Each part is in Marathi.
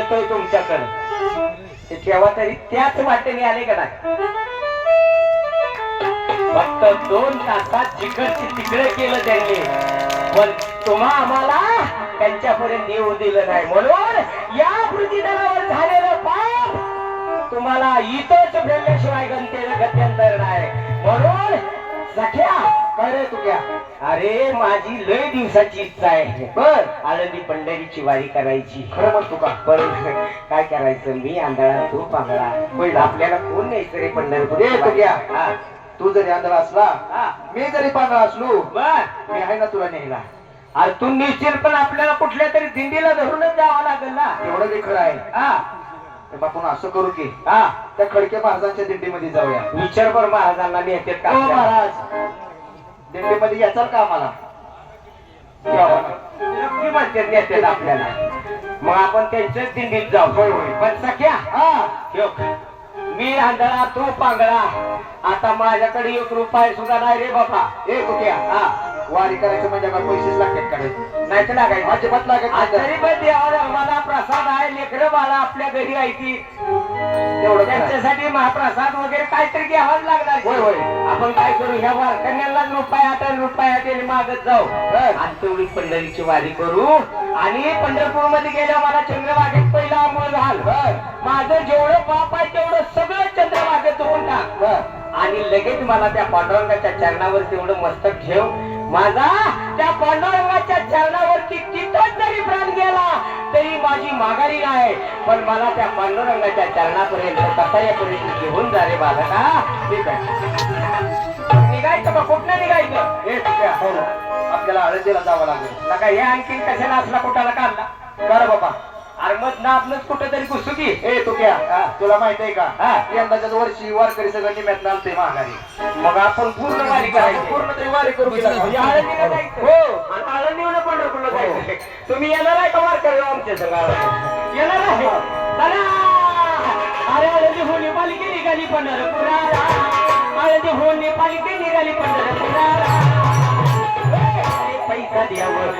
येतोय तुमच्याकडे ते ठेवा तरी त्याच वाटेने आले का नाही फक्त 2 तासात जिकडची तिकडे केलं त्यांनी पण तुम्हा आम्हाला त्यांच्यापर्यंत येऊ दिलं नाही म्हणून या पृथ्वीतलावर झालेलं पाप तुम्हाला इथंच भेटल्याशिवाय गत्यंतर नाही म्हणून सख्या काय तुझ्या अरे माझी लय दिवसाची इच्छा आहे बर आळंदी पंढरीची वारी करायची खरं म्हणतो का पण काय करायचं मी आंधळा तू पांगळा पण आपल्याला कोण न्यायचं रे पंढरपूर तुझ्या तू जरी आंधळा असला मी जरी पांगळा असलो बर मी आहे ना तुला न्यायला अरे तू निश्चित पण आपल्याला कुठल्या तरी दिंडीला धरूनच जावं लागेल ना एवढं ते खरं आहे आपण असं करू की त्या खडके महाराजांच्या दिंडीमध्ये जाऊया विचार कर महाराजांना नेते का महाराज दिंडीमध्ये याचाल का आम्हाला नक्की म्हणते नेते आपल्याला मग आपण त्यांच्याच दिंडीत जाऊ होय होय पण सख्या मी आंधळा तू पांगळा आता माझ्याकडे 1 रुपया सुद्धा नाही रे बाबा तुक्या वारी करायचं म्हणजे पैसेच लागतात करायचं नाही तर लागायचं अजिबात लागत तरी पण देवाला मला प्रसाद आहे लेकरं बाळा आपल्या घरी आहे ती तेवढं त्यांच्यासाठी महाप्रसाद वगैरे काहीतरी घ्यावाच लागणार होय होय आपण काय करू ह्या वारकऱ्यांना रुपया त्याने मागत जाऊ आणि तेवढी पंढरीची वारी करू आणि पंढरपूर मध्ये गेल्या मला चंद्रभागेत पहिला अंघोळ घाल माझं जेवढं पाप आहे तेवढं सगळं चंद्रभागेत धुवून टाक आणि लगेच मला त्या पांडुरंगाच्या चरणावर तेवढं मस्तक ठेव माझा त्या पांडुरंगाच्या चरणावरती तिथंच जरी प्राण गेला तरी माझी माघारी नाही पण मला त्या पांडुरंगाच्या चरणापर्यंत कसायापर्यंत घेऊन जा रे बालका ठीक आहे निघायचं का कुठनं निघायचं हे आपल्याला आळंदीला जावं लागेल नका हे आणखीन कशाला असला कुठाला काढला कर बाबा अरे मग ना आपलंच कुठेतरी घुसू की तू क्या तुला माहित आहे का यंदाच्या वर्षी वारकरी सगळं निम्यात आणते माघारी मग आपण पूर्ण वारी करायची पूर्ण तरी वारी करू आळंदीला जायचं हो आणि आळंदीला पंढरपूरला जायचं तुम्ही येणार आहे का वारकरी आमच्या संघाला येणार आहे चला अरे आळंदी हो नेपाळी की निघाली पंढरपुराला आळंदी हो नेपाळी की निघाली पंढरपुराला पैसा द्यावं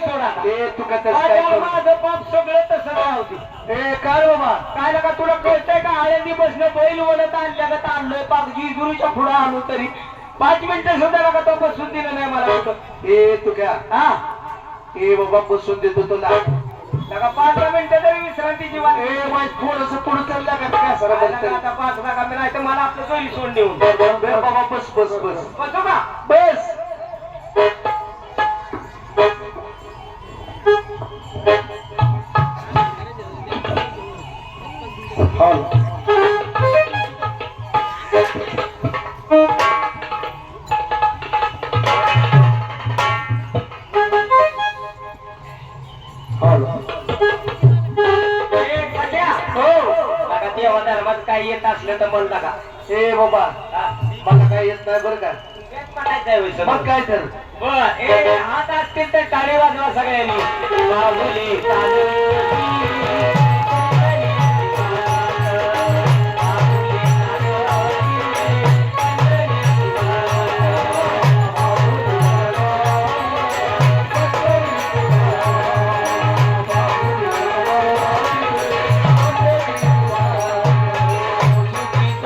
सोडा ए तू कसं काय करू? माझं पाप सगळं तसं राहते ए काय रे बाबा काय नका तुला कळतंय का आळंदी बसणं बैल वळत आणल्या का आणलोय पाक गुरुच्या पुढे आलो तरी 5 मिनिटं सुद्धा नका तो बसून दिलं नाही मला कुठं. ए तू क्या हा ए बाबा बसून देतो तुला नका 5 मिनिटं तरी विश्रांती जीवन ए माय थोडस पुढे चालला का काय सर आता 5 नका मी नाही तर मला आपलं सोयी सोडून देऊन बाबा बस बस बस बसू का बस देवा धर्मात काय येत असलं तर म्हणता का ए बाबा मला काय येत नाही बरं का मग काय तर बर हात असतील तर टाळी वाजवा सगळ्यांनी बाहुली, टाळी.